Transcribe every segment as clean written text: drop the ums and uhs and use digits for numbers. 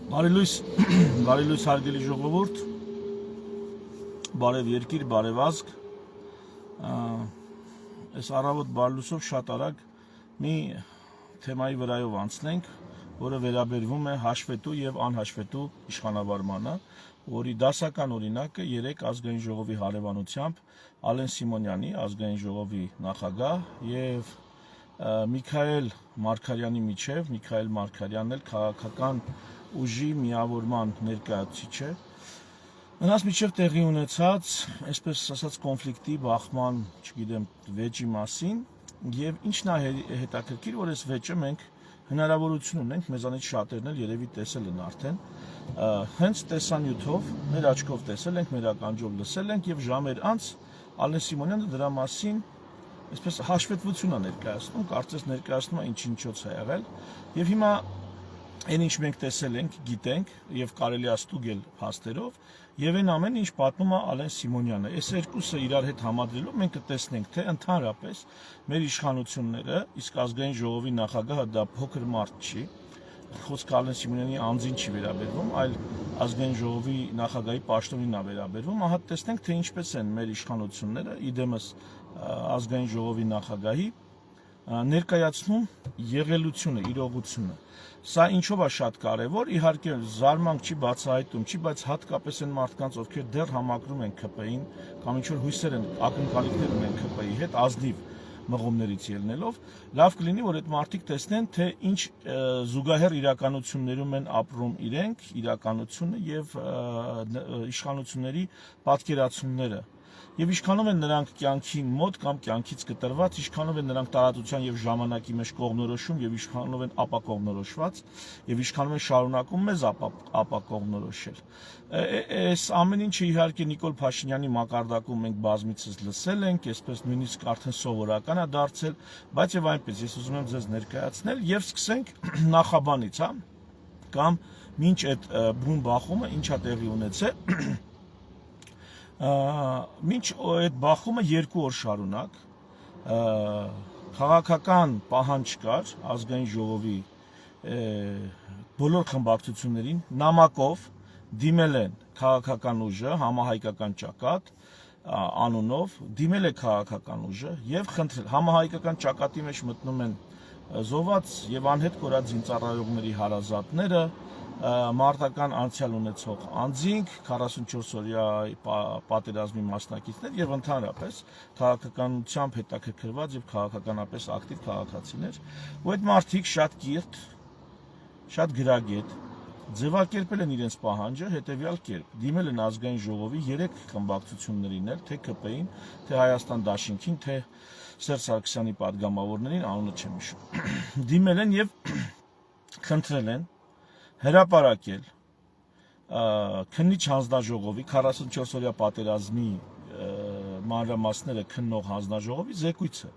Բարելույս, բարելույս հարգելի ժողովուրդ, բարև երկիր, բարև ազգ, այս առավոտ բարլուսով շատ արագ մի թեմայի վրայով անցնենք, որը վերաբերվում է հաշվետու և անհաշվետու իշխանավարմանը, որի դասական օրինակը երեկ ազգային ժողովի հարևանությամբ Ալեն Սիմոնյանի, ազգային ժողովի նախագահ և Միքայել Մարգարյանի միջև, Միքայել Մարգարյանն էլ քաղաքական ուժի միավորման ներկայացուցիչ է, նրանց միջև տեղի ունեցած, այսպես ասած, կոնֆլիկտի, բախման, չգիտեմ, վեճի մասին, եւ ինչն է հետաքրքիր, որ այս վեճը մենք հնարավորություն ունենք, մեզանից շատերն էլ երևի տեսել են արդեն, հենց տեսանյութով, մեր աչքով տեսել ենք, մեր ականջով լսել ենք եւ ժամեր անց Ալեն Սիմոնյանը դրա մասին այսպես հաշվետվություն է ներկայացնում, կարծես ներկայացնում է ինչ-ինչոց է եղել եւ հիմա այն ինչ մենք տեսել ենք, գիտենք եւ կարելի է ստուգել փաստերով եւ այն ամենը ինչ պատմում է Ալեն Սիմոնյանը։ Այս երկուսը իրար հետ համադրելով մենք կտեսնենք, թե ընդհանրապես մեր իշխանությունները, իսկ ազգային ժողովի նախագահը դա փոքր մարդ չի, խոսքը Ալեն Սիմոնյանի անձին չի վերաբերվում, այլ ազգային ժողովի նախագահի պաշտոնին է վերաբերվում, ահա տեսնենք, թե ինչպես են մեր իշխանությունները իդեմս ազգային ժողովի նախագահի ներկայացնում եղելությունը, իրողությունը։ Սա ինչով է շատ կարևոր, իհարկե զարմանք չի բացահայտում չի, բայց հատկապես այն մարդկանց, ովքեր դեռ համակրում են ԿՊ-ին կամ ինչ-որ հույսեր են, ակնկալիքներ ունեն ԿՊ-ի հետ, ազնիվ մղումներից ելնելով, լավ կլինի, որ այդ մարդիկ տեսնեն, թե ինչ զուգահեռ իրականություններում են ապրում իրենք, իրականությունը եւ իշխանությունների պատկերացումները։ Եվ ինչքանով են նրանք կյանքի մոտ կամ կյանքից կտրված, ինչքանով են նրանք տարածության եւ ժամանակի մեջ կողմնորոշում եւ ինչքանով են ապակողմնորոշված եւ ինչքանով են շարունակում մեզ ապակողմնորոշել։ Այս ամեն ինչը իհարկե Նիկոլ Փաշինյանի մակարդակում մենք բազմիցս լսել ենք, այսպես նույնիսկ արդեն սովորական է դարձել, բայց եւ այնպես ես ուզում եմ ձեզ ներկայացնել եւ սկսենք նախաբանից, հա, կամ մինչ այդ բուն բախումը ինչա տեղի ունեցել։ Մինչ այդ բախումը 2 օր շարունակ քաղաքական պահանջ կար ազգային ժողովի բոլոր խմբակցություններին նամակով դիմել են քաղաքական ուժը, համահայկական ճակատ անունով, դիմել է քաղաքական ուժը եւ խնդրել, համահայկական ճակատի մեջ մտնում են զոհված եւ անհետ կորած զինծառայողների հարազատները, մարտական անցյալ ունեցող անձինք, 44-օրյա պատերազմի մասնակիցներ եւ ընդհանրապես քաղաքականությամբ հետաքրքրված եւ քաղաքականապես ակտիվ քաղաքացիներ, ու այդ մարդիկ շատ կիրթ, շատ գրագետ ձևակերպել են իրենց պահանջը հետեւյալ կերպ. դիմել են ազգային ժողովի 3 խմբակցություններին էլ, թե ԿՊ-ին, թե Հայաստան Դաշինքին, թե Սերժ Սարգսյանի падգամավորներին, անունը չեմ հիշում, դիմել են եւ խնդրել են հրապարակել քննիչ հանձնաժողովի 44-օրյա պատերազմի մանրամասները քննող հանձնաժողովի զեկույցը,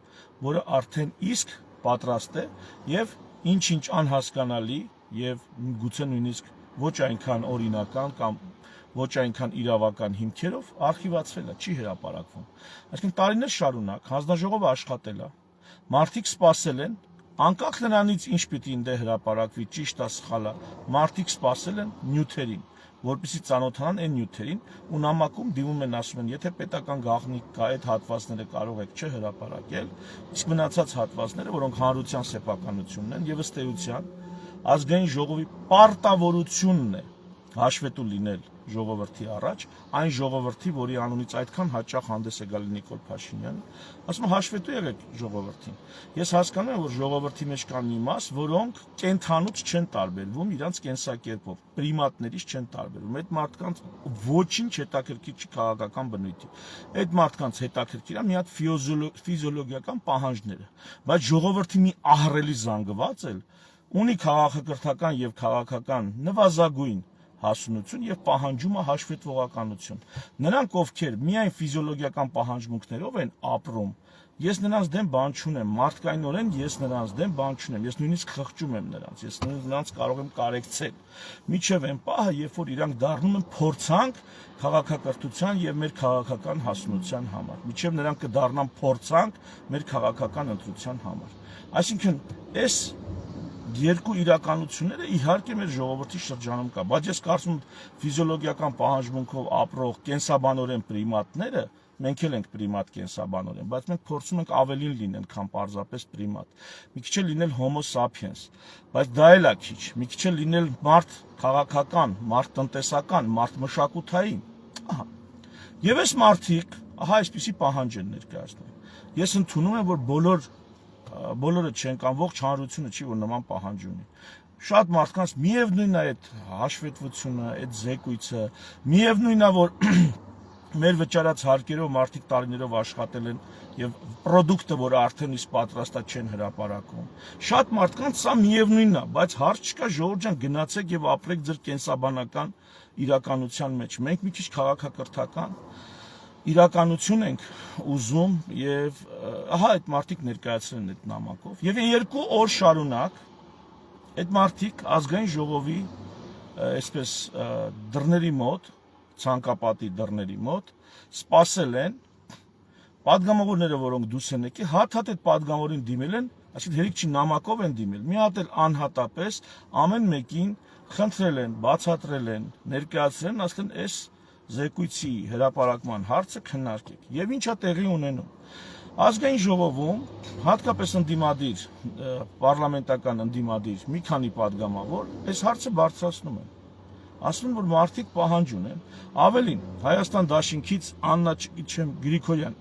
որը արդեն իսկ պատրաստ է եւ ինչ-ինչ անհասկանալի եւ գուցե նույնիսկ ոչ այնքան օրինական կամ ոչ այնքան իրավական հիմքերով արխիվացվել է, չի հրապարակվում։ Այսինքն տարիներ շարունակ հանձնաժողովը աշխատել է, մարդիկ սպասել են, անկախ նրանից ինչ պիտի ինձ հրապարակվի, ճիշտ է, սխալ է, մարդիկ սպասել են նյութերին, որպեսզի ծանոթանան այն նյութերին ու նամակում դիմում են, ասում են, եթե պետական գաղտնիք կա, այդ հատվածները կարող եք չհրապարակել, իսկ մնացած հատվածները, որոնք հանրության սեփականությունն են եւ ըստ էության ազգային ժողովի պարտավորությունն է հաշվետու լինել ժողովրդի առաջ, այն ժողովրդի, որի անունից այդքան հաճախ հանդես է գալի Նիկոլ Փաշինյանը, ասում է հաշվետու եղեք ժողովրդին։ Ես հասկանում եմ, որ ժողովրդի մեջ կան մի մաս, որոնք կենթանուց չեն տարբերվում, իրանց կենսակերպով, պրիմատներից չեն տարբերվում։ Այդ մարդկանց ոչինչ հետաքրքիր չի քաղաքական բնույթի։ Այդ մարդկանց հետաքրքիր է մի հատ ֆիզիոլոգիական պահանջները, բայց ժողովրդի մի ահռելի զանգված էլ ունի քաղաքակրթական եւ քաղաքական նվազագույն հասունություն եւ պահանջում է հաշվետվողականություն։ Նրանք, ովքեր միայն ֆիզիոլոգիական պահանջմունքներով են ապրում, ես նրանց դեմ բան չունեմ, մարդկայնորեն ես նրանց դեմ բան չունեմ, ես նույնիսկ խղճում եմ նրանց, ես նրանց կարող եմ կարեկցել։ Միջև այն պահը, երբ որ իրանք դառնում են փորձանք քաղաքակրթության եւ մեր քաղաքական հասունության համար, միջև նրանք կդառնան փորձանք մեր քաղաքական ընտրության համար։ Այսինքն, այս երկու իրականությունները իհարկե մեր ժողովրդի շրջանում կա, բայց ես կարծում եմ ֆիզիոլոգիական պահանջմունքով ապրող կենսաբանորեն պրիմատները, մենք էլ ենք պրիմատ կենսաբանորեն, բայց մենք փորձում ենք ավելին լինել, քան պարզապես պրիմատ։ Մի քիչ էլ լինել homo sapiens, բայց դա էլ է քիչ, մի քիչ էլ լինել մարդ քաղաքական, մարդ տնտեսական, մարդ մշակութային։ Ահա։ Եվ այս մարդիկ, ահա այսպիսի պահանջ են ներկայացնում։ Ես ընդունում եմ, որ բոլորը չեն կամ ողջ հանրությունը չի, որ նման պահանջ ունի։ Շատ մարդկանց միևնույնն է այդ հաշվետվությունը, այդ զեկույցը, միևնույնն է, որ մեր վճարած հարկերով մարդիկ տարիներով աշխատել են եւ պրոդուկտը, որը արդեն իսկ պատրաստ է, չեն հրապարակում։ Շատ մարդկանց սա միևնույնն է, բայց հարց չկա, ժողովուրդ ջան, գնացեք եւ ապրեք ձեր կենսաբանական իրականության մեջ։ Մենք մի քիչ քաղաքակրթական իրականություն ենք ուզում եւ ահա այդ մարդիկ ներկայացրել են այդ նամակով եւ 2 օր շարունակ այդ մարդիկ ազգային ժողովի այսպես դռների մոտ, ցանկապատի դռների մոտ սպասել են падգամավորները, որոնք դուրս են եկել, հատ-հատ այդ падգամավորին դիմել են, այսինքն հերիք չի նամակով են դիմել, մի հատ էլ անհատապես ամեն մեկին խնդրել են, բացատրել են, ներկայացրել են, ասել են այս զեկույցի հրապարակման հարցը քննարկեք։ Եվ ինչա տեղի ունենում։ Ազգային ժողովում հատկապես ընդդիմադիր, պարլամենտական ընդդիմադիր մի քանի падգամավոր այս հարցը բարձրացնում են։ Ասում են, որ մարդիկ պահանջ ունեն։ Ավելին, Հայաստան դաշինքից Աննա Գրիգորյան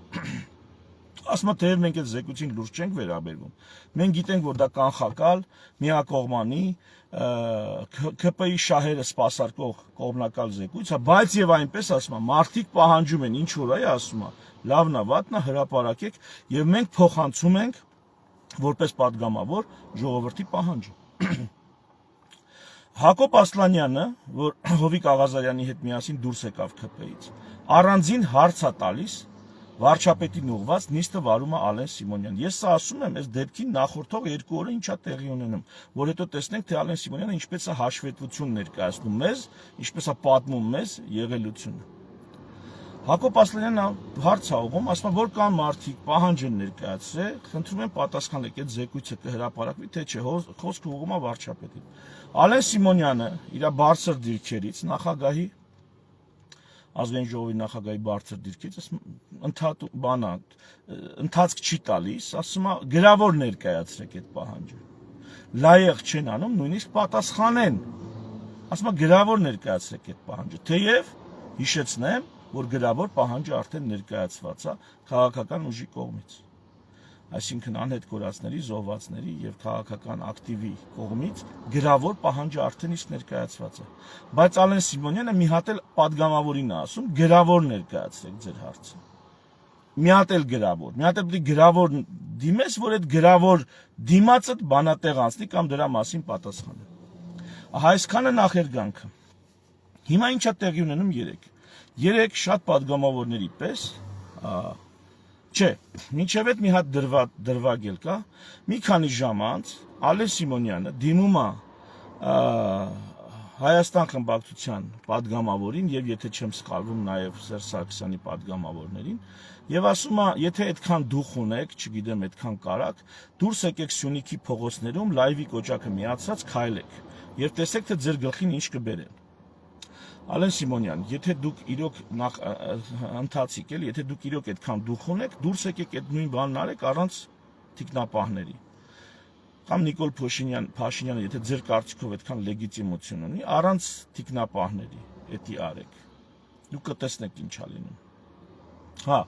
ասում է, թեև մենք այդ զեկույցին լուրջ չենք վերաբերվում։ Մենք գիտենք, որ դա կանխակալ, միակողմանի, ԿՊ-ի շահերը սպասարկող կողմնակալ զեկույց է, բայց եւ այնպես ասում է, մարդիկ պահանջում են, ինչ որ է, ասում է, լավն է, վատն է, հրապարակեք եւ մենք փոխանցում ենք որպես падգամավոր ժողովրդի պահանջը։ Հակոբ Ասլանյանը, որ Հովիկ Աղազարյանի հետ միասին դուրս եկավ ԿՊ-ից, առանձին հարց է տալիս վարչապետին ուղված, նիստը վարում է Ալեն Սիմոնյան։ Ես սա ասում եմ, այս դեպքին նախորդող 2 օրը ինչա տեղի ունենում, որ հետո տեսնենք, թե Ալեն Սիմոնյանը ինչպես է հաշվետվություն ներկայացնում մեզ, ինչպես է պատմում մեզ եղելությունը։ Հակոբ Ասլանյանը հարց է ուղղում, ասում է, որ կան մարդիկ պահանջ են ներկայացրել, խնդրում են պատասխանեք, այդ զեկույցը կհրապարակվի, թե չէ, խոսքը ուղղում է վարչապետին։ Ալեն Սիմոնյանը իր բարձր դիրքերից նախագահի ազգային ժողովի նախագահի բարձր դիրքից ընթացք չի տալիս, ասում է գրավոր ներկայացրեք այդ պահանջը։ Լայեղ չեն անում, նույնիսկ պատասխանեն։ Ասում է գրավոր ներկայացրեք այդ պահանջը։ Թեև հիշեցնեմ, որ գրավոր պահանջը արդեն ներկայացված է քաղաքական ուժի կողմից։ Այսինքն անհետ կորածների, զոհվածների եւ քաղաքական ակտիվի կողմից գրավոր պահանջը արդեն իսկ ներկայացված է։ Բայց Ալեն Սիմոնյանը մի հատ էլ падգամավորին է ասում, գրավոր ներկայացրեք ձեր հարցը։ Մի հատ էլ գրավոր, մի հատ էլ պետք է գրավոր դիմես, որ այդ գրավոր դիմացը բանատեղ անցնի կամ դրա մասին պատասխանի։ Ահա այսքանը նախերգանքը։ Հիմա ինչա տեղի ունենում 3 շատ падգամավորների պես, չէ, մինչև այդ մի հատ դրվագել կա, մի քանի ժամ անց Ալեն Սիմոնյանը դիմում է Հայաստան խմբակցության падգամավորին եւ եթե չեմ սխալվում նաեւ Սերժ Սարգսյանի падգամավորներին եւ ասում է, եթե այդքան դուխ ունեք, չգիտեմ, այդքան կարակ, դուրս եկեք Սյունիքի փողոցներում լայվի կոճակը միացած քայլեք եւ տեսեք, թե ձեր գլխին ինչ կբերեն։ Ալեն Սիմոնյան, եթե դուք իրոք ընթացիկ էլ, եթե դուք իրոք այդքան դուխ ունեք, դուրս եկեք այդ նույն բանն արեք առանց թիկնապահների։ Կամ Նիկոլ Փաշինյանը, եթե ձեր կարծիքով այդքան լեգիտիմություն ունի, առանց թիկնապահների, էդի արեք։ Դուք կտեսնեք ինչ է լինում։ Հա,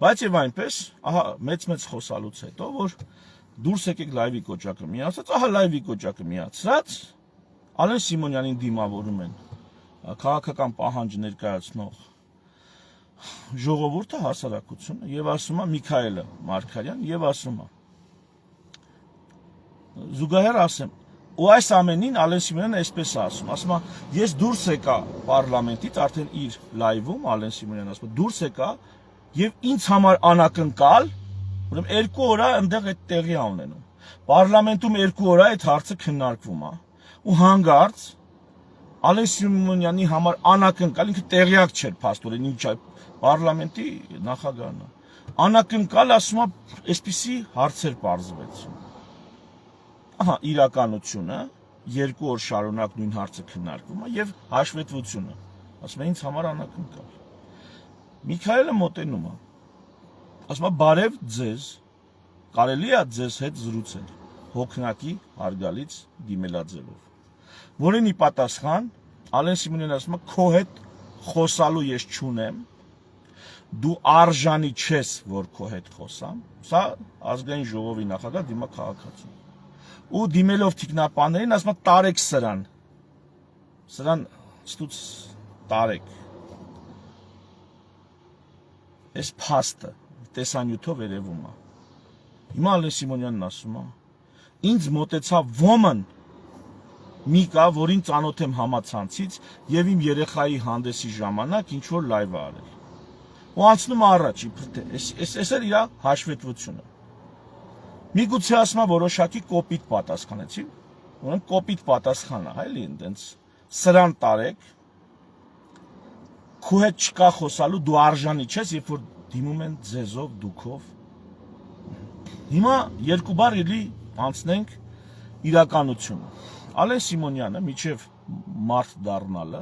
բայց եւ այնպես, ահա մեծ խոսալուց հետո, որ դուրս եկեք լայվի կոճակը միացած, ահա լայվի կոճակը միացած, Ալեն Սիմոնյանին դիմավորում են քաղաքական պահանջ ներկայացնող ժողովուրդը, հասարակությունը եւ ասում է Միքայելը Մարգարյան եւ ասում է զուգահեռ ասեմ ու այս ամենին Ալեն Սիմոնյանը այսպես ասում է ես դուրս եկա պարլամենտից արդեն իր լայվում Ալեն Սիմոնյանը ասում է դուրս եկա եւ ինձ համար անակնկալ ուրեմն 2 օր այնտեղ այդ տեղի ունենում պարլամենտում 2 օր այդ հարցը քննարկվում է ու հանգարց Ալեն Սիմոնյանի համար անակնկալ, ինքը տեղյակ չէր փաստորեն ինչ է պարլամենտի նախագահն է։ Անակնկալ ասում է, այսպիսի հարցեր պարզվեցին։ ահա իրականությունը, 2 օր շարունակ նույն հարցը քննարկվում է եւ հաշվետվությունը։ Ասում է ինձ համար անակնկալ։ Միքայելը մոտենում է։ Ասում է բարև ձեզ, կարելի է ձեզ հետ զրուցել հոգնակի հարգալից դիմելաձևով։ Որին ի պատասխան Ալեն Սիմոնյանն ասում է քո հետ խոսալու ես չունեմ, դու արժանի չես, որ քո հետ խոսամ, սա ազգային ժողովի նախագահ դիմա քաղաքացու։ Ու դիմելով թիկնապաներին ասում է տարեք սրան ստուց տարեք։ Այս փաստը տեսանյութով երևում է։ Հիմա Ալեն Սիմոնյանն ասում է. ինձ մոտեցավ ոմն մի կա, որին ծանոթ եմ համացանցից եւ իմ երեխայի հանդեսի ժամանակ ինչ որ լայվ է արել։ Ու անցնում առաջ, այս էր իր հաշվետվությունը։ Միգուցե ասում է որոշակի կոպիտ պատասխանեցին, ուրեմն կոպիտ պատասխան է, էլի այնտենց սրան տարեք, քո հետ չկա խոսալու, դու արժանի չես, երբ որ դիմում են ձեզով, դուքով։ Հիմա երկու բառ էլի անցնենք իրականությունը։ Ալեն Սիմոնյանը միջև մարդ դառնալը,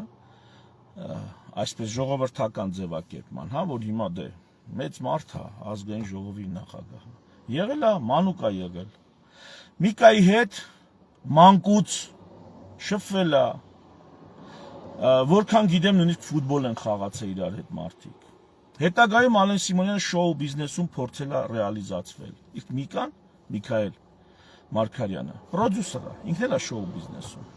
այսպես ժողովրդական ձևակերպման, հա, որ հիմա դե մեծ մարդ է, ազգային ժողովի նախագահ։ Եղել է, մանուկ է եղել։ Միկայի հետ մանկուց շփվել է, որքան գիտեմ նույնիսկ ֆուտբոլ են խաղացել իրար հետ մարդիկ։ Հետագայում Ալեն Սիմոնյանը շոու բիզնեսում փորձել է ռեալիզացվել։ Իսկ Միկան, Միքայել Մարգարյանը, պրոդյուսեր է, ինքն էլ է շոու բիզնեսում։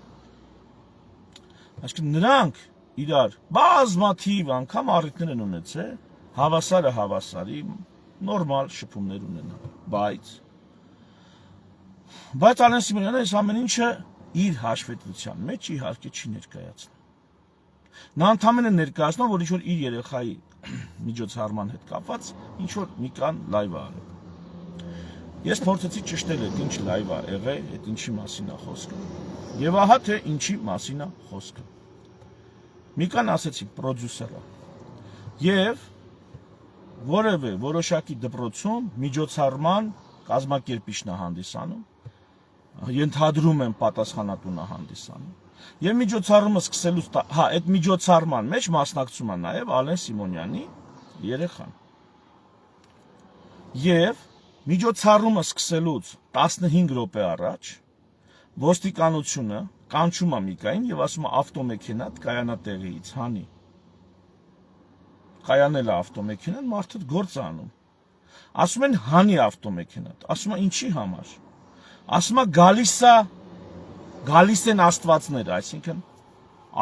Այսինքն նրանք իրար բազմաթիվ անգամ առիթներ են ունեցել, հավասարը հավասարի նորմալ շփումներ ունենալ, բայց Ալեն Սիմոնյանը այս ամեն ինչը իր հաշվետվության մեջ իհարկե չի ներկայացնում։ Նա ընդհանրապես ներկայացնում, որ ինչ-որ իր երեխայի միջոցառման հետ կապված ինչ-որ մի կան լայվ արել։ Ես փորձեցի ճշտել այդ ինչ լայվ է եղել, այդ ինչի մասին է խոսքը։ Եվ ահա թե ինչի մասին է խոսքը։ Միկան ասեցի պրոդյուսեր է։ Եվ որևէ որոշակի դպրոցում միջոցառման կազմակերպիչն է հանդիսանում, ենթադրում եմ պատասխանատուն է հանդիսանում։ Եվ միջոցառումը սկսելուց, հա, այդ միջոցառման մեջ մասնակցում է նաև Ալեն Սիմոնյանի երեխան։ Եվ միջոցառումը սկսելուց 15 րոպե առաջ ոստիկանությունը կանչում է Միկային եւ ասում է ավտոմեքենա կայանա տեղից հանի։ Կայանել է ավտոմեքենան, մարդը գործ է անում։ Ասում են հանի ավտոմեքենա, ասում է ինչի համար։ Ասում է գալիս են աստվածները, այսինքն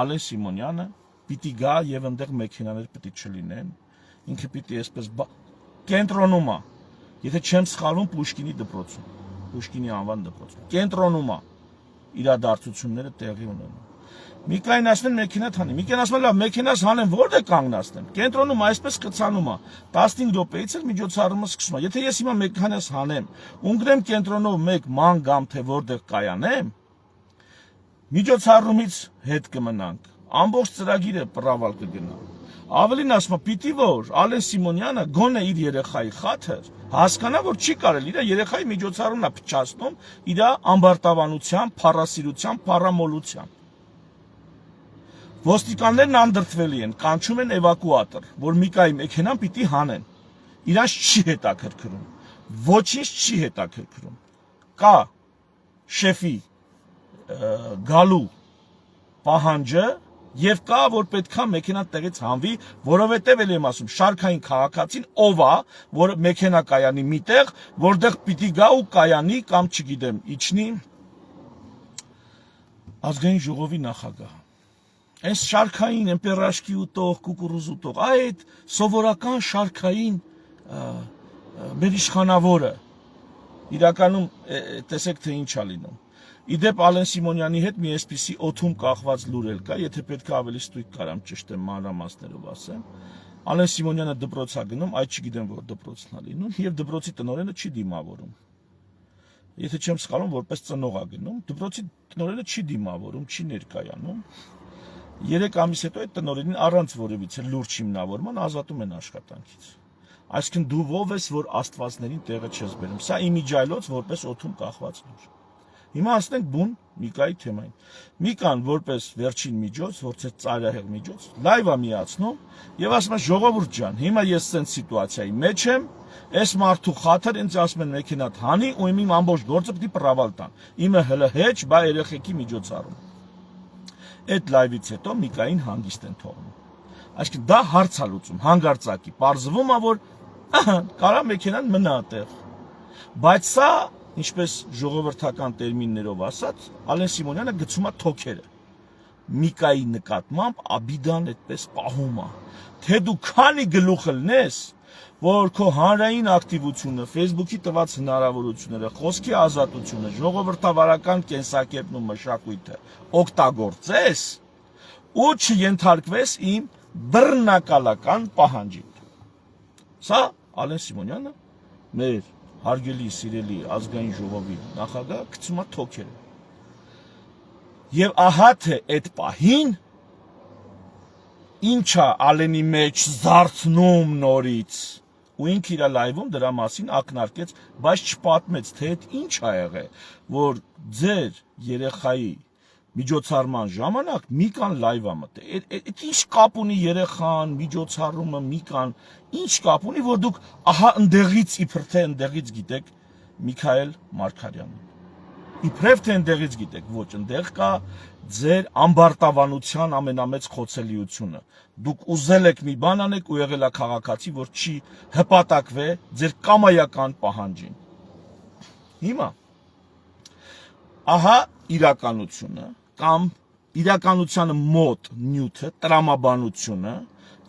Ալեն Սիմոնյանը պիտի գա եւ այնտեղ մեքենաներ պիտի չլինեն, ինքը պիտի այսպես կենտրոնում է, եթե չեմ սխալվում Պուշկինի դպրոցում, Պուշկինի անվան դպրոցում, կենտրոնում է իրադարձությունները տեղի ունենում։ Միկային ասում են մեքենա թանի, Միկան ասում է լավ, մեքենաս հանեմ, որտե կանգնացնեմ, կենտրոնում այսպես կցանում է, 15 րոպեից էլ միջոցառումը սկսում է, եթե ես հիմա մեքենաս հանեմ, ունգրեմ կենտրոնով մեկ ման գամ, թե որտեղ կայանեմ, միջոցառումից հետ կմնանք, ամբողջ ծրագիրը պրավալ կգնա։ Ավելին ասում է, պիտի որ Ալեն Սիմոնյանը գոնե իր երեխայի խաթր հասկանա, որ չի կարել իր երեխայի միջոցառումն է փչացնում իր ամբարտավանությամբ, փառասիրությամբ, փառամոլությամբ։ Ոստիկաններն անդրդվելի են, կանչում են էվակուատոր, որ Միկայի մեքենան պիտի հանեն։ Իրանց չի հետաքրքրում, ոչինչ չի հետաքրքրում։ Կա շեֆի գալու պահանջը եւ կա որ պետքա մեքենան տեղից հանվի, որովհետեւ էլ եմ ասում, շարքային քաղաքացին ով է, որ մեքենա կայանի միտեղ, որտեղ պիտի գա ու կայանի կամ չգիտեմ, իջնի ազգային ժողովի նախագահ։ Այս շարքային էմպերաշկի ուտող, կուկուռուզ ուտող, այդ սովորական շարքային մեր իշխանավորը իրականում տեսեք թե ինչ է լինում։ Իդեպ Ալեն Սիմոնյանի հետ մի այսպիսի օթում կախված լուր էլ կա, եթե պետք է ավելի ստույգ կարամ ճշտեմ մանրամասներով ասեմ։ Ալեն Սիմոնյանը դպրոց է գնում, այդ չգիտեմ որ դպրոցն է լինում, եւ դպրոցի տնօրենը չի դիմավորում։ Եթե չեմ սխալվում, որպես ծնող է գնում, դպրոցի տնօրենը չի դիմավորում, չի ներկայանում։ 3 ամիս հետո այդ տնօրենին առանց որևիցե լուրջ հիմնավորման ազատում են աշխատանքից։ Այսինքն դու ով ես, որ աստվածներին տեղը չես բերում։ Սա իմիջայլոց որպես օթում կախված լուր։ Հիմա ասենք բուն Միկայի թեմային։ Միկան որպես վերջին միջոց, որպես ծայրահեղ միջոց, լայվա միացնում եւ ասում է ժողովուրդ ջան, հիմա ես ցենց սիտուացիայի մեջ եմ, այս մարդու խաթր ինձ ասում են մեքենատ հանի ու իմ ամբողջ գործը պիտի պրավալ տան։ Իմը հələ հեչ, բա երեխեքի միջոցառում։ Այդ լայվից հետո Միկային հանգիստ են թողնում։ Այսինքն դա հարց է լուծում, հանգարցակի, պարզվում է, որ կարա մեքենան մնա այդտեղ։ Բայց սա, ինչպես ժողովրդական տերմիններով ասած, Ալեն Սիմոնյանը գցում է թոքերը։ Միկայի նկատմամբ աբիդան այդպես պահում է։ Թե դու քանի գլուխ լնես, որ քո հանրային ակտիվությունը, Facebook-ի տված հնարավորությունները, խոսքի ազատությունը, ժողովրդավարական կենսակերպն ու մշակույթը օգտագործես ու չենթարկվես իմ բռնակալական պահանջին։ Սա Ալեն Սիմոնյանը մեր հարգելի սիրելի ազգային ժողովի նախագահ գցում է թոքերը։ Եվ ահա թե այդ պահին ինչա Ալենի մեջ զարթնում նորից ու ինքը իր լայվում դրա մասին ակնարկեց, բայց չպատմեց, թե այդ ինչ ա եղել, որ ձեր երեխայի միջոցառման ժամանակ Միկան լայվ ա մտել։ Այդ ինչ կապ ունի երեխան, միջոցառումը, Միկան, ինչ կապ ունի, որ դուք ահա ընդեղից իբր թե ընդեղից գիտեք Միքայել Մարգարյանին։ Իբրև թե ընդեղից գիտեք, ոչ, ընդեղ կա ձեր ամբարտավանության ամենամեծ խոցելիությունը։ Դուք ուզել եք մի բան անեք ու եղել ա քաղաքացի, որ չի հպատակվե ձեր կամայական պահանջին։ Հիմա ահա իրականությունը կամ իրականությանը մոտ նյութը, տրամաբանությունը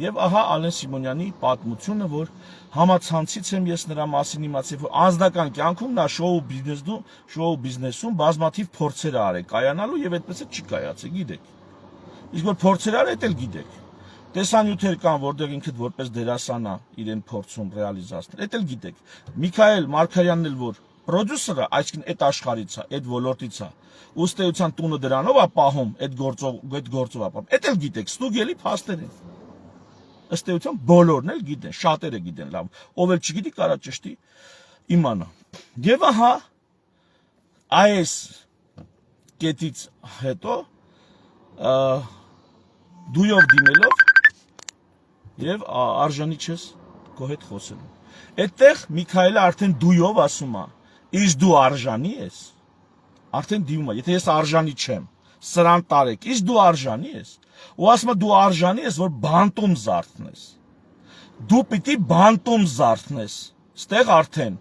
եւ ահա Ալեն Սիմոնյանի պատմությունը, որ համացանցից եմ ես նրա մասին իմացել, որ անձնական կյանքում նա շոու բիզնեսում բազմաթիվ փորձեր արել կայանալու եւ այդպես է չի կայացել, գիտեք։ Իսկ որ փորձեր արել, դա էլ գիտեք։ Տեսանյութեր կան, որտեղ ինքը որպես դերասան է իրեն փորձում ռեալիզացնել, դա էլ գիտեք։ Միքայել Մարգարյանն էլ որ պրոդյուսերը, այսինքն այդ աշխարհից է, այդ ոլորտից է, ըստ էության տունը դրանով է պահում, այդ գործով է պահում, դա էլ գիտեք, ստուգելի փաստեր են։ Ըստ էության բոլորն էլ գիտեն, շատերը գիտեն լավ, ով էլ չգիտի, կարա ճշտի իմանա։ Եվ ահա այս կետից հետո դույով դիմելով եւ արժանի չես քո հետ խոսելու։ Այդտեղ Միքայելը արդեն դույով ասում է, իսկ դու արժանի ես։ Արդեն դիմում է, եթե ես արժանի չեմ, սրան տարեք, իսկ դու արժանի ես։ Ու ասում է դու արժանի ես, որ բանտում զարթնես։ Դու պիտի բանտում զարթնես։ Ստեղ արդեն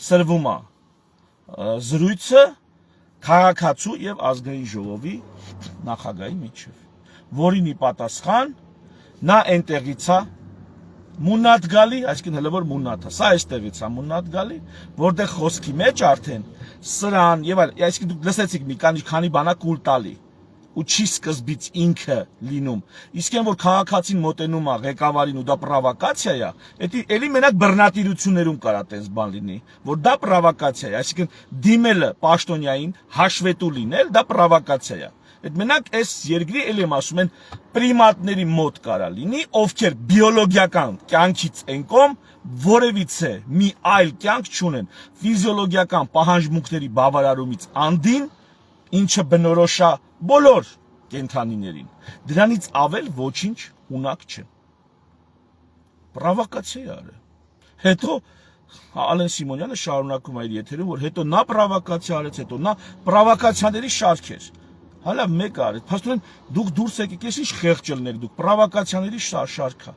սրվում է զրույցը քաղաքացու եւ ազգային ժողովի նախագահի միջև, որին ի պատասխան նա այնտեղից է մունատ գալի, այսինքն հələ որ մունատը, սա այստեղից է մունատ գալի, որտեղ խոսքի մեջ արդեն սրան եւ այլ, այսինքն դուք լսեցիք մի քանի բանա կուլ տալի ու չի սկզբից ինքը լինում։ Իսկ այն որ քաղաքացին մոտենում է ղեկավարին ու դա պրովոկացիա է, դա էլի մենակ բռնատիրություններում կարա տես բան լինի, որ դա պրովոկացիա է, այսինքն դիմելը պաշտոնյային հաշվետու լինել, դա պրովոկացիա է։ Այդ մենակ այս երկրի էլի եմ ասում են պրիմատների մոտ կարա լինի, ովքեր բիոլոգիական կյանքից են կողմ որևիցե մի այլ կյանք չունեն, ֆիզիոլոգիական պահանջմունքների բավարարումից անդին, ինչը բնորոշ է բոլոր կենդանիներին։ Դրանից ավել ոչինչ ունակ չէ։ Պրովոկացիա է։ Հետո Ալեն Սիմոնյանը շարունակում է իր եթերում, որ հետո նա պրովոկացիա արեց, հետո նա պրովոկացիաների շարք էր։ Հələ մեկ արեց, փաստորեն դուք դուրս եկեք, ես ինչ խեղճ ելնեք դուք, պրովոկացիաների շարքա։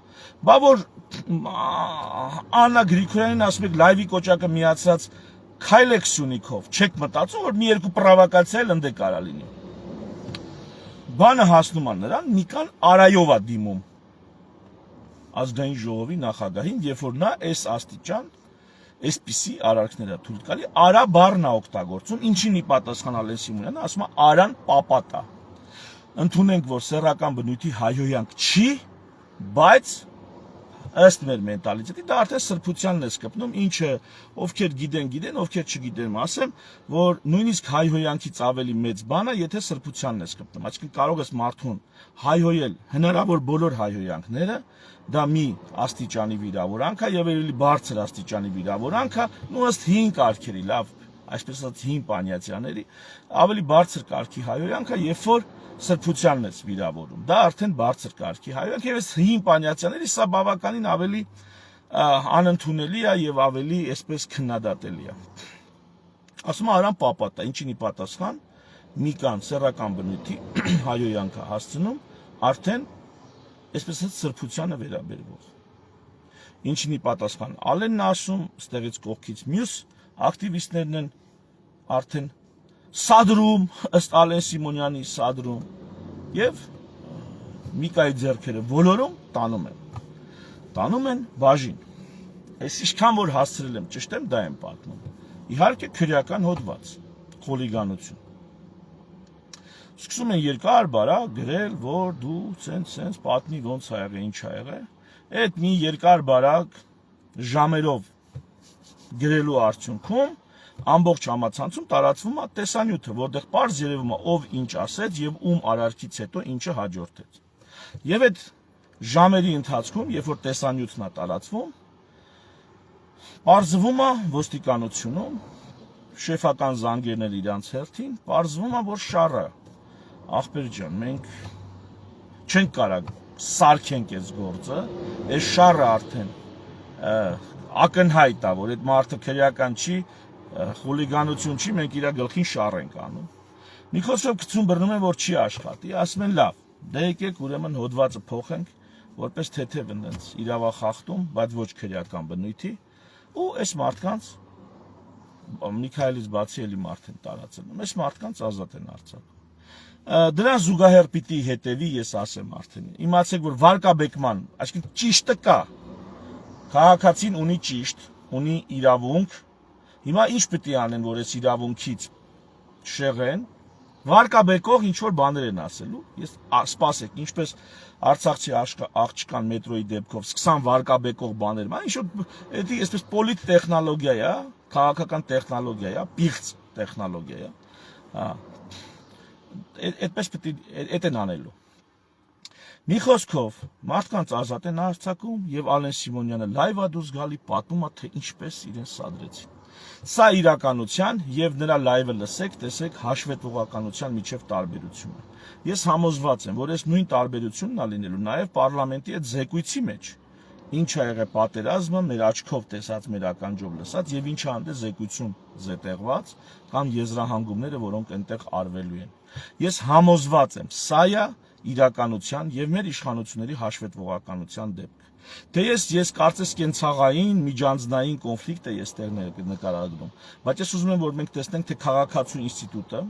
Բա որ Աննա Գրիգորյանին ասում եք լայվի կոճակը միացած քայլեք Սյունիքով, չեք մտածում, որ մի երկու պրովոկացիա էլ ընդե կարա լինի։ Բանը հասնում է նրան, Նիկան Արայով է դիմում ազգային ժողովի նախագահին, երբ որ նա այս աստիճան այսպիսի արարքներ է թույլ տալի, արա բառն է օգտագործում, ինչին ի պատասխան Ալեն Սիմոնյանը ասում է արան պապատ է։ Ընդունենք, որ սեռական բնույթի հայհոյանք չի, բայց ըստ մեր մենտալիտետի դա արդեն սրբությանն է սկպնում, ինչը ովքեր գիտեն, ովքեր չգիտեն, ասեմ, որ նույնիսկ հայհոյանքից ավելի մեծ բան է, եթե սրբությանն է սկպնում։ Այսինքն կարող ես մարդուն հայհոյել հնարավոր բոլոր հայհոյանքները, դա մի աստիճանի վիրավորանք է եւ ավելի բարձր աստիճանի վիրավորանք է, ըստ 5 արգերի, լավ, այսպես ասած հին պանյացյաների, ավելի բարձր կարգի հայոյանքը, երբ որ սրբությանն ես վիրավորում։ Դա արդեն բարձր կարգի հայոյանք, եւ այս հին պանյացյաների սա բավականին ավելի անընդունելի է եւ ավելի այսպես քննադատելի է։ Ասում է Արամ Պապատա, ինչին ի պատասխան մի կան սեռական բնույթի հայոյանքը հասցնում արդեն այսպես ասած սրբությանը վերաբերվող։ Ինչին ի պատասխան Ալենն ասում, ստեղից կողքից մյուս ակտիվիստներն են արդեն սադրում, ըստ Ալեն Սիմոնյանի սադրում եւ Միկայի ձեռքերը ոլորում տանում են բաժին։ Այս ինչքան որ հասցրել եմ ճշտեմ, դա եմ պատմում։ Իհարկե քրեական հոդված, խոլիգանություն։ Սկսում են երկար բարակ գրել, որ դու սենց պատմի ոնց ա եղել, ինչ ա եղել։ Այդ մի երկար բարակ ժամերով գրելու արդյունքում ամբողջ համացանցում տարածվում է տեսանյութը, որտեղ պարզ երևում է ով ինչ ասեց եւ ում արարքից հետո ինչը հաջորդեց։ Եվ այդ ժամերի ընթացքում, երբ որ տեսանյութն է տարածվում, պարզվում է ոստիկանությունում, շեֆական զանգերներ իրանց հերթին, պարզվում է, որ շարը, ախպեր ջան, մենք չենք կարող սարքենք այս գործը, այս շարը արդեն ակնհայտ է, որ այդ մարդը քրեական չի, խուլիգանություն չի, մենք իր գլխին շար ենք անում։ Մի խոսքով գցում բռնում են, որ չի աշխատի, ասում են լավ, դե եկեք ուրեմն հոդվածը փոխենք, որպես թեթև ընդենց իրավախախտում, բայց ոչ քրեական բնույթի, ու այս մարդկանց Միքայելից բացի էլի մարդ են տարածել, այս մարդկանց ազատ են արձակում։ Դրան զուգահեռ պիտի հետևի, ես ասեմ արդեն։ Իմացեք, որ վարկաբեկման, այսինքն ճիշտը կա։ Քաղաքացին ունի ճիշտ, ունի իրավունք։ Հիմա ինչ պիտի անեն, որ այս իրավունքից շեղեն, վարկաբեկող ինչ որ բաներ են ասելու։ Ես սպասեք, ինչպես Արցախցի աղջկան մետրոյի դեպքով սկսան վարկաբեկող բաներ, ինչ որ դա այսպես պոլիտ տեխնոլոգիա է, քաղաքական տեխնոլոգիա է, պիղծ տեխնոլոգիա է։ Հա այդպես պետք է են անելու։ Մի խոսքով մարդկանց ազատ են արձակում եւ Ալեն Սիմոնյանը լայվ է դուրս գալի պատմում է թե ինչպես իրեն սադրեցին։ Սա իրականության եւ նրա լայվը լսեք, տեսեք հաշվետվողականության միջև տարբերությունը։ Ես համոզված եմ, որ այս նույն տարբերությունն է լինելու նաեւ պարլամենտի այդ զեկույցի մեջ։ Ինչ ա եղել պատերազմը, մեր աչքով տեսած, մեր ականջով լսած եւ ինչա հանդես զեկույցում զետեղված կամ եզրահանգումները, որոնք այնտեղ արվելու են։ Ես համոզված եմ, սա է իրականության եւ մեր իշխանությունների հաշվետվողականության դեպք։ Թե ես կարծես կենցաղային, միջանձնային կոնֆլիկտ է ես տեղ նկարագրում, բայց ես ուզում եմ, որ մենք տեսնենք, թե քաղաքացու ինստիտուտը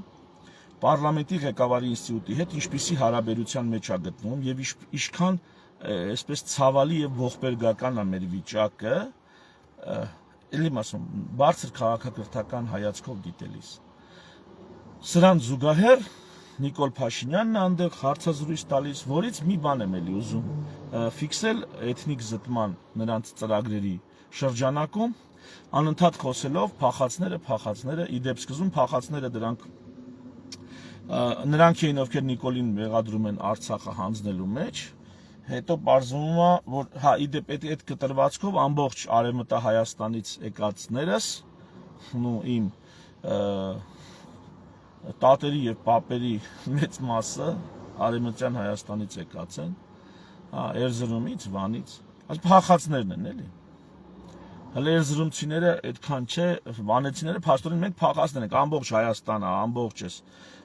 պարլամենտի ղեկավարի ինստիտուտի հետ ինչպիսի հարաբերության մեջ է գտնվում եւ ինչքան այսպես ցավալի եւ ողբերգական է մեր վիճակը, ելիմ ասում, բարձր քաղաքակրթական հայացքով դիտելիս։ Սրան զուգահեռ Նիկոլ Փաշինյանն այնտեղ հարցազրույց տալիս, որից մի բան եմ էլի ուզում ֆիքսել էթնիկ զտման նրանց ծրագրերի շրջանակում, անընդհատ խոսելով փախածները, իդեպ սկզբում փախածները նրանք էին, ովքեր Նիկոլին մեղադրում են Արցախը հանձնելու մեջ, հետո պարզվում է, որ հա իդեպ այդ կտրվածքով ամբողջ Արևմտահայաստանից եկածներս, ու իմ տատերի եւ պապերի մեծ մասը Արևմտյան Հայաստանից եկած են, հա, Էրզրումից, Վանից, այս փախածներն են, էլի։ Հələ Էրզրումցիները այդքան չէ, վանեցիները փաստորեն մենք փախածներ ենք, ամբողջ Հայաստանը, ամբողջ էս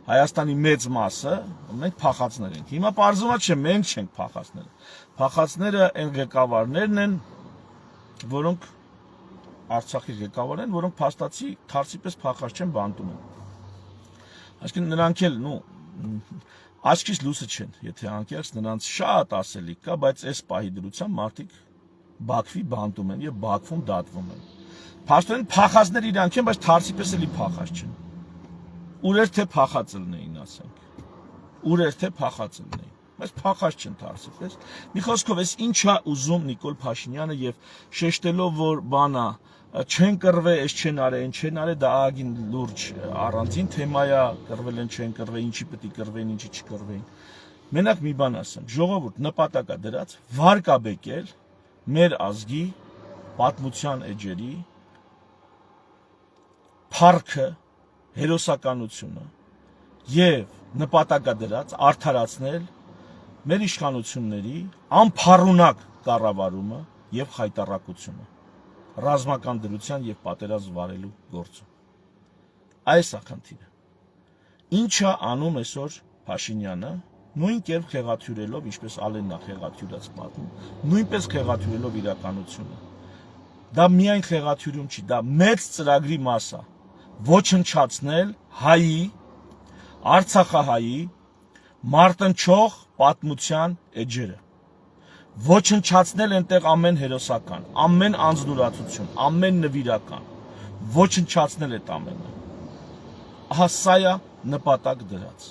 Հայաստանի մեծ մասը մենք փախածներ ենք։ Հիմա պարզվում է, չէ, մենք չենք փախածները։ Փախածները այն ղեկավարներն են, որոնք Արցախի ղեկավարն են, որոնք փաստացի թարսի պես փախած չեն, բանտում են։ Այսինքն նրանք էլ, աչքից լույսը չեն, եթե անկեղծ նրանց շատ ասելիք կա, բայց այս պահի դրությամբ մարդիկ Բաքվի բանտում են եւ Բաքվում դատվում են։ Փաստորեն փախածներ իրանք են, բայց թարսի պես էլի փախած չեն։ Ուրեր թե փախած լինեին, ասենք։ Ուրեր թե փախած լինեին, բայց փախած չեն թարսի պես։ Մի խոսքով, այս ինչա ուզում Նիկոլ Փաշինյանը եւ շեշտելով, որ բանա չեն կռվել, այս չեն արել, այն չեն արել, դա ագին լուրջ առանձին թեմա է, կռվել են, չեն կռվել, ինչի պետք է կռվեն, ինչի չկռվեն։ Մենակ մի բան ասեմ, ժողովուրդ նպատակ է դրած վարկաբեկել մեր ազգի պատմության էջերի փառքը, հերոսականությունը եւ նպատակադրած արդարացնել մեր իշխանությունների անփառունակ կառավարումը եւ խայտառակությունը, ռազմական դրության եւ պատերազմ վարելու գործում։ Այս է խնդիրը։ Ինչա անում այսօր Փաշինյանը, նույն կերպ խեղաթյուրելով, ինչպես Ալենն է խեղաթյուրած պատմում, նույնպես խեղաթյուրելով իրականությունը։ Դա միայն խեղաթյուրում չի, դա մեծ ծրագրի մաս է։ Ոչնչացնել հայի, Արցախահայի մարտնչող պատմության էջերը։ Ոչնչացնել այնտեղ ամեն հերոսական, ամեն անձնուրացություն, ամեն նվիրական, ոչնչացնել այդ ամենը։ Ահա սա է նպատակ դրած։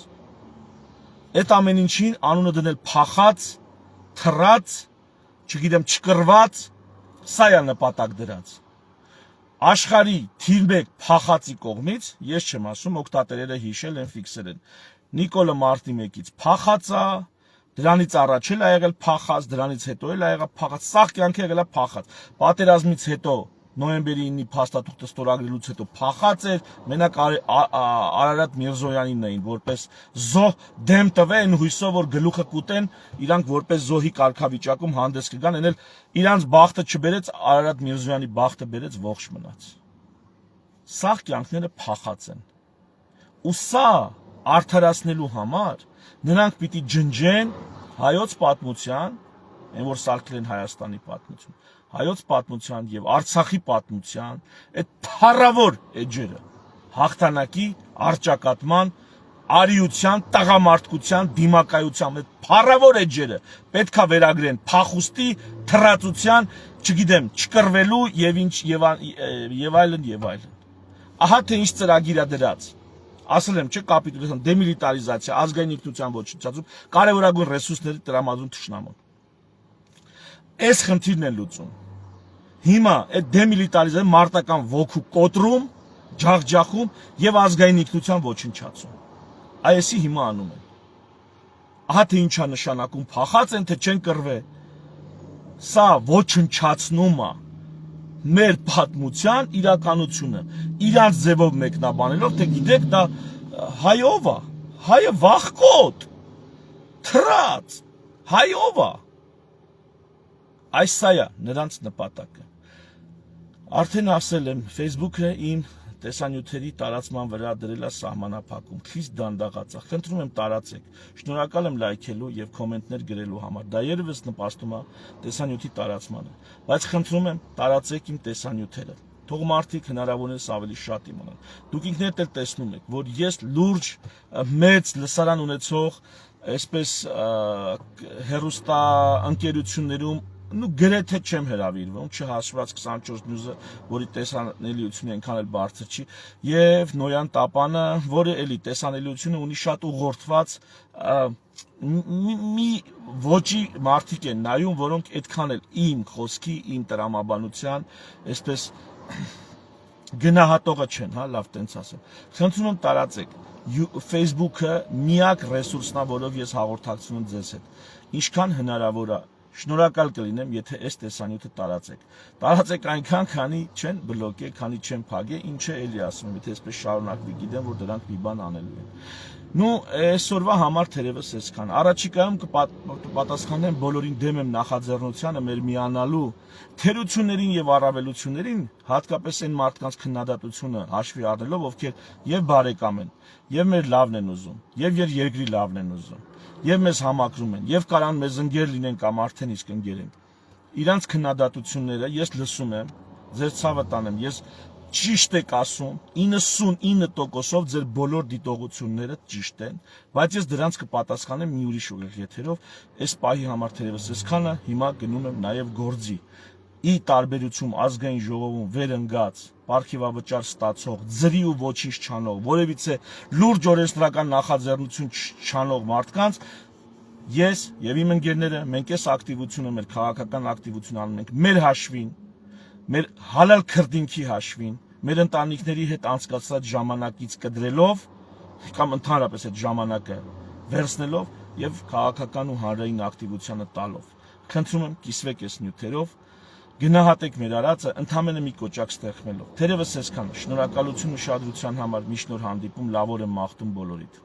Այդ ամեն ինչին անունը դնել փախած, թռած, չգիտեմ, չկրված, սա է նպատակ դրած։ Աշխարհի թիվ 1 փախածի կողմից, ես չեմ ասում, օկտատերերը հիշել են, ֆիքսել են։ Նիկոլը մարտի 1-ից փախած է, դրանից առաջ էլ ա եղել փախած, դրանից հետո էլ ա եղել փախած, սաղ կյանքը եղել է փախած։ Պատերազմից հետո նոյեմբերի 9-ի փաստաթուղթը ստորագրելուց հետո փախած էր, մենակ Արարատ Միրզոյանին էին որպես զոհ դեմ տվեն հույսով որ գլուխը կուտեն, իրանք որպես զոհի կարգավիճակում հանդես կգան, այն էլ իրանց բախտը չբերեց, Արարատ Միրզոյանի բախտը բերեց, ողջ մնաց։ Սաղ կյանքները փախած են։ Ու սա արդարացնելու համար նրանք պիտի ջնջեն հայոց պատմության, այն որ սարքել են Հայաստանի պատմություն, հայոց պատմության եւ Արցախի պատմության այդ փառավոր էջերը, հաղթանակի, արճակատման, արիության, տղամարդկության, դիմակայության այդ փառավոր էջերը պետքա վերագրեն փախուստի, թռածության, չգիտեմ, չկրվելու եւ ինչ եւ այլն։ Ահա թե ինչ ծրագիր է դրած։ Ասել եմ, չէ, կապիտուլյացիա, դեմիլիտարիզացիա, ազգային ինքնության ոչնչացում, կարևորագույն ռեսուրսների տրամադրում թշնամուն։ Այս խնդիրն է լուծում։ Հիմա այդ դեմիլիտարիզացիա, մարտական ոգու կոտրում, ջախջախում եւ ազգային ինքնության ոչնչացում։ Այսի հիմա անում են։ Ահա թե ինչա նշանակում փախած են, թե չեն կռվել։ Սա ոչնչացնում է մեր պատմության իրականությունը, իրանց ձևով մեկնաբանելով, թե գիտեք, դա հայով է, հայը վախկոտ, թռած, հայով է։ Այս սա է նրանց նպատակը։ Արդեն ասել եմ, Facebook-ը իմ տեսանյութերի տարածման վրա դրել է սահմանափակում, խիստ դանդաղած է, խնդրում եմ տարածեք, շնորհակալ եմ լայքելու եւ կոմենտներ գրելու համար, դա երևս նպաստում է տեսանյութի տարածմանը, բայց խնդրում եմ տարածեք իմ տեսանյութերը, թող մարդիկ հնարավորինս ավելի շատ իմանան, դուք ինքներդ էլ տեսնում եք, որ ես լուրջ մեծ լսարան ունեցող, այսպես հեռուստա ընկերություններում գրեթե չեմ հրավիրվում, չհաշված 24 նյուզը, որի տեսանելիությունը այնքան էլ բարձր չի, եւ Նոյան Տապանը, որը էլի տեսանելիությունը ունի շատ ուղղորդված մի ոճի մարդիկ են նայում, որոնք այդքան էլ իմ խոսքի, իմ տրամաբանության, այսպես գնահատողը չեն, հա, լավ տենց ասեմ։ Խնդրում եմ տարածեք, Facebook-ը միակ ռեսուրսն է, որով ես հաղորդակցվում եմ ձեզ հետ։ Ինչքան հնարավոր է, շնորհակալ կլինեմ, եթե այս տեսանյութը տարածեք։ Տարածեք այնքան, քանի չեն բլոկե, քանի չեն փակե, ինչը էլի ասում եմ, եթե այսպես շարունակվի, գիտեմ, որ դրանք մի բան անելու են։ Ну, այսօրվա համար թերևս այսքան։ Առաջիկայում կպատասխանեմ բոլորին դեմ եմ նախաձեռնությանը մեր միանալու թերություններին եւ առավելություններին, հատկապես այն մարդկանց քննադատությունը հաշվի առնելով, ովքեր եւ բարեկամ են, եւ մեր լավն են ուզում, եւ երկրի լավն են ուզում, եւ մեզ համակրում են, եւ կարան մեզ ընկեր լինեն կամ արդեն իսկ ընկեր են։ Իրանց քննադատությունները ես լսում եմ, ձեր ցավը տանեմ, ես ճիշտ եք ասում, 99%-ով ձեր բոլոր դիտողությունները ճիշտ են, բայց ես դրանց կպատասխանեմ մի ուրիշ ուղիղ եթերով, այս պահի համար թերևս այսքանը, հիմա գնում եմ նաև գործի։ Ի տարբերություն ազգային ժողովում վերընկած, պարգևավճար ստացող, ձրի ու ոչինչ չանող, որևիցե լուրջ օրենսդրական նախաձեռնություն չանող մարդկանց, ես եւ իմ ընկերները մենք այս ակտիվությունը, մեր քաղաքական ակտիվությունը անում ենք մեր հաշվին, մեր հալալ քրտինքի հաշվին, մեր ընտանիքների հետ անցկացրած ժամանակից կտրելով կամ ընդհանրապես այդ ժամանակը վերցնելով եւ քաղաքական ու հանրային ակտիվությանը տալով։ Խնդրում եմ կիսվեք այս նյութերով, Գնահատեք մեր արածը ընդամենը մի կոճակ ստեղծելով։ Թերևս այսքանը։ Շնորհակալություն ուշադրության համար, միշտ նոր հանդիպում, լավ օր եմ մաղթում բոլորիդ։